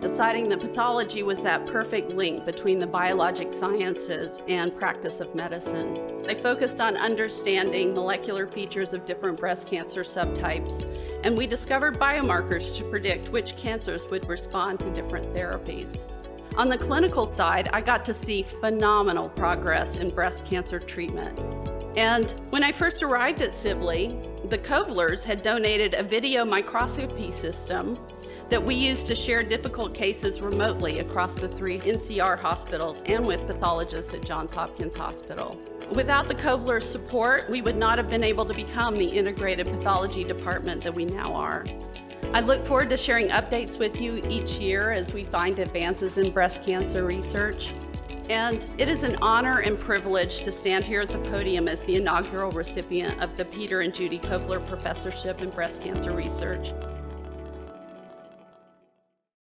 deciding that pathology was that perfect link between the biologic sciences and practice of medicine. I focused on understanding molecular features of different breast cancer subtypes, and we discovered biomarkers to predict which cancers would respond to different therapies. On the clinical side, I got to see phenomenal progress in breast cancer treatment. And when I first arrived at Sibley, the Kovlers had donated a video microscopy system that we used to share difficult cases remotely across the 3 NCR hospitals and with pathologists at Johns Hopkins Hospital. Without the Kovler support, we would not have been able to become the integrated pathology department that we now are. I look forward to sharing updates with you each year as we find advances in breast cancer research. And it is an honor and privilege to stand here at the podium as the inaugural recipient of the Peter and Judy Kovler Professorship in Breast Cancer Research.